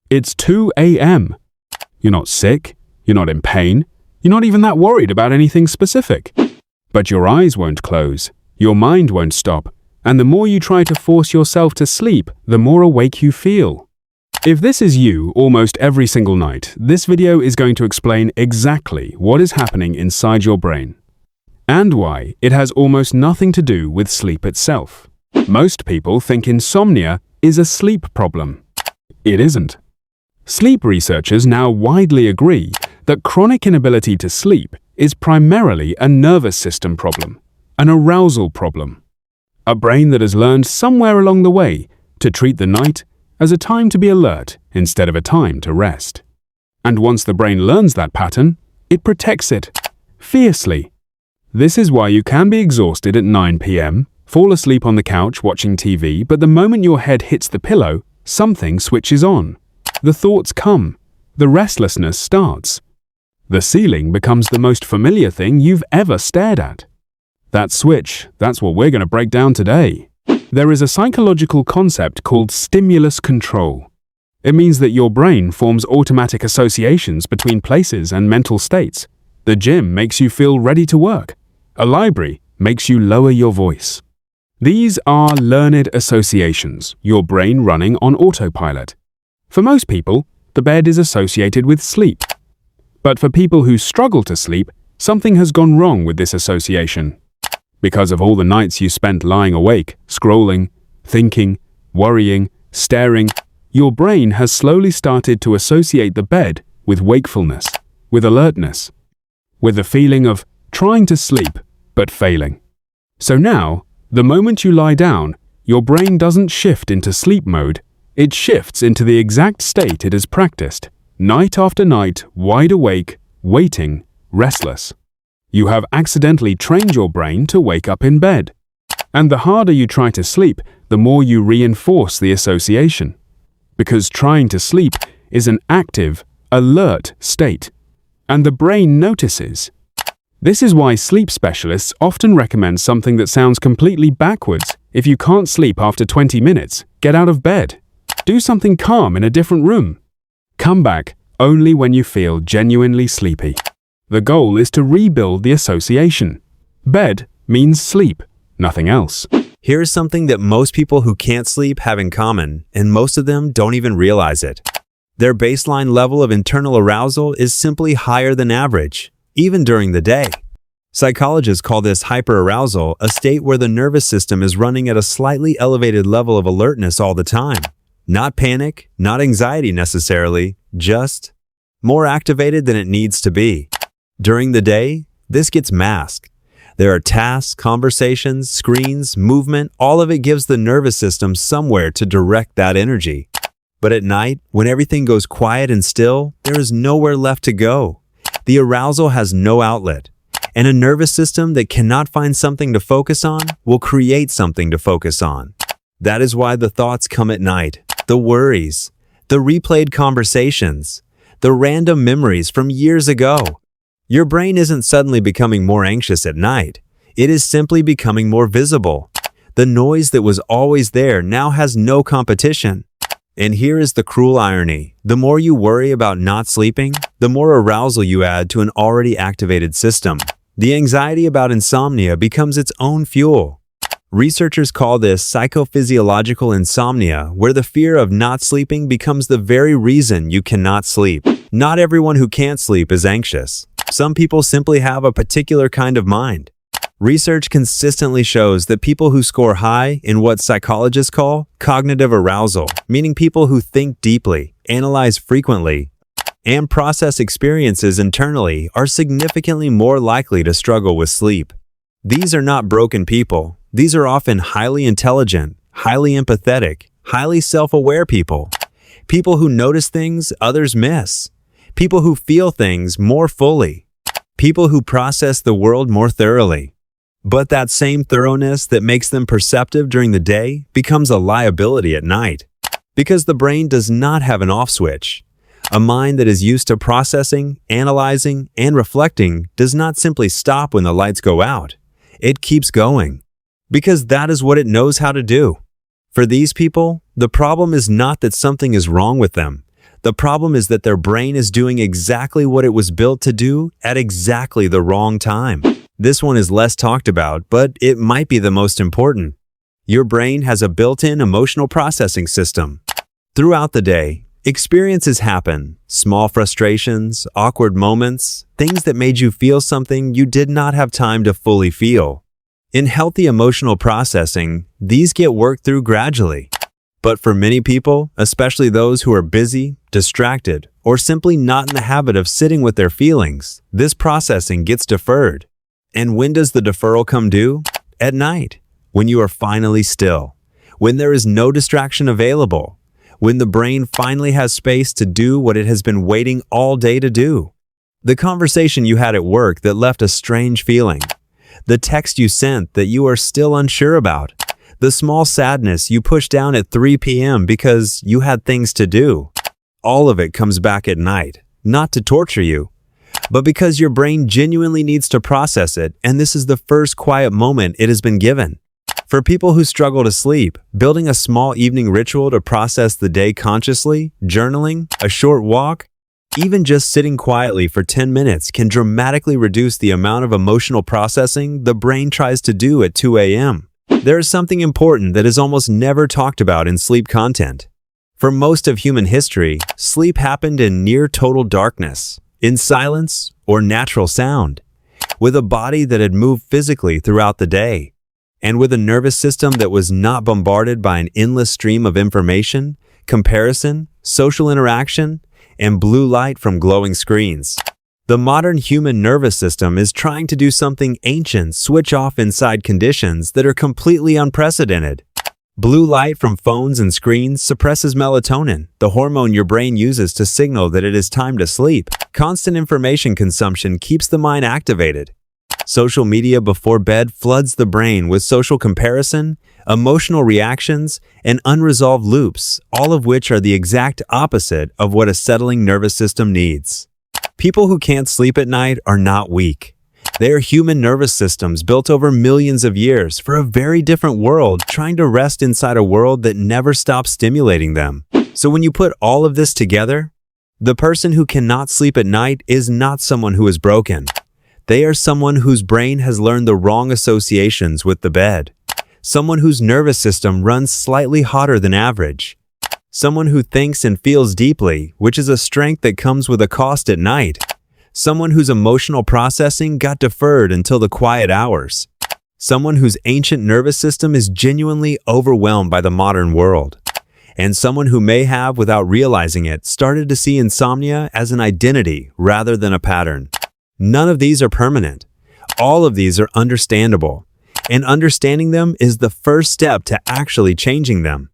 It's 2 a.m. You're not sick, you're not in pain, you're not even that worried about anything specific. But your eyes won't close, your mind won't stop, and the more you try to force yourself to sleep, the more awake you feel. If this is you almost every single night, this video is going to explain exactly what is happening inside your brain and why it has almost nothing to do with sleep itself. Most people think insomnia is a sleep problem. It isn't. Sleep researchers now widely agree that chronic inability to sleep is primarily a nervous system problem, an arousal problem. A brain that has learned somewhere along the way to treat the night as a time to be alert instead of a time to rest. And once the brain learns that pattern, it protects it fiercely. This is why you can be exhausted at 9 p.m., fall asleep on the couch watching TV, but the moment your head hits the pillow, something switches on. The thoughts come. The restlessness starts. The ceiling becomes the most familiar thing you've ever stared at. That switch, that's what we're going to break down today. There is a psychological concept called stimulus control. It means that your brain forms automatic associations between places and mental states. The gym makes you feel ready to work. A library makes you lower your voice. These are learned associations, your brain running on autopilot. For most people, the bed is associated with sleep. But for people who struggle to sleep, something has gone wrong with this association. Because of all the nights you spent lying awake, scrolling, thinking, worrying, staring, your brain has slowly started to associate the bed with wakefulness, with alertness, with the feeling of trying to sleep but failing. So now, the moment you lie down, your brain doesn't shift into sleep mode, it shifts into the exact state it has practiced, night after night, wide awake, waiting, restless. You have accidentally trained your brain to wake up in bed. And the harder you try to sleep, the more you reinforce the association. Because trying to sleep is an active, alert state. And the brain notices. This is why sleep specialists often recommend something that sounds completely backwards. If you can't sleep after 20 minutes, get out of bed. Do something calm in a different room. Come back only when you feel genuinely sleepy. The goal is to rebuild the association. Bed means sleep, nothing else. Here's something that most people who can't sleep have in common, and most of them don't even realize it. Their baseline level of internal arousal is simply higher than average, even during the day. Psychologists call this hyperarousal, a state where the nervous system is running at a slightly elevated level of alertness all the time. Not panic, not anxiety necessarily, just more activated than it needs to be. During the day, this gets masked. There are tasks, conversations, screens, movement, all of it gives the nervous system somewhere to direct that energy. But at night, when everything goes quiet and still, there is nowhere left to go. The arousal has no outlet. And a nervous system that cannot find something to focus on will create something to focus on. That is why the thoughts come at night. The worries, the replayed conversations, the random memories from years ago. Your brain isn't suddenly becoming more anxious at night. It is simply becoming more visible. The noise that was always there now has no competition. And here is the cruel irony. The more you worry about not sleeping, the more arousal you add to an already activated system. The anxiety about insomnia becomes its own fuel. Researchers call this psychophysiological insomnia, where the fear of not sleeping becomes the very reason you cannot sleep. Not everyone who can't sleep is anxious. Some people simply have a particular kind of mind. Research consistently shows that people who score high in what psychologists call cognitive arousal, meaning people who think deeply, analyze frequently, and process experiences internally, are significantly more likely to struggle with sleep. These are not broken people. These are often highly intelligent, highly empathetic, highly self-aware people. People who notice things others miss. People who feel things more fully. People who process the world more thoroughly. But that same thoroughness that makes them perceptive during the day becomes a liability at night. Because the brain does not have an off switch. A mind that is used to processing, analyzing, and reflecting does not simply stop when the lights go out. It keeps going. Because that is what it knows how to do. For these people, the problem is not that something is wrong with them. The problem is that their brain is doing exactly what it was built to do at exactly the wrong time. This one is less talked about, but it might be the most important. Your brain has a built-in emotional processing system. Throughout the day, experiences happen. Small frustrations, awkward moments, things that made you feel something you did not have time to fully feel. In healthy emotional processing, these get worked through gradually. But for many people, especially those who are busy, distracted, or simply not in the habit of sitting with their feelings, this processing gets deferred. And when does the deferral come due? At night, when you are finally still, when there is no distraction available, when the brain finally has space to do what it has been waiting all day to do. The conversation you had at work that left a strange feeling. The text you sent that you are still unsure about. The small sadness you pushed down at 3 p.m. because you had things to do. All of it comes back at night, not to torture you, but because your brain genuinely needs to process it, and this is the first quiet moment it has been given. For people who struggle to sleep, building a small evening ritual to process the day consciously, journaling, a short walk, even just sitting quietly for 10 minutes can dramatically reduce the amount of emotional processing the brain tries to do at 2 a.m. There is something important that is almost never talked about in sleep content. For most of human history, sleep happened in near total darkness, in silence or natural sound, with a body that had moved physically throughout the day, and with a nervous system that was not bombarded by an endless stream of information, comparison, social interaction, and blue light from glowing screens. The modern human nervous system is trying to do something ancient switch off inside conditions that are completely unprecedented. Blue light from phones and screens suppresses melatonin, the hormone your brain uses to signal that it is time to sleep. Constant information consumption keeps the mind activated. Social media before bed floods the brain with social comparison, emotional reactions, and unresolved loops, all of which are the exact opposite of what a settling nervous system needs. People who can't sleep at night are not weak. They are human nervous systems built over millions of years for a very different world, trying to rest inside a world that never stops stimulating them. So when you put all of this together, the person who cannot sleep at night is not someone who is broken. They are someone whose brain has learned the wrong associations with the bed. Someone whose nervous system runs slightly hotter than average. Someone who thinks and feels deeply, which is a strength that comes with a cost at night. Someone whose emotional processing got deferred until the quiet hours. Someone whose ancient nervous system is genuinely overwhelmed by the modern world. And someone who may have, without realizing it, started to see insomnia as an identity rather than a pattern. None of these are permanent. All of these are understandable. And understanding them is the first step to actually changing them.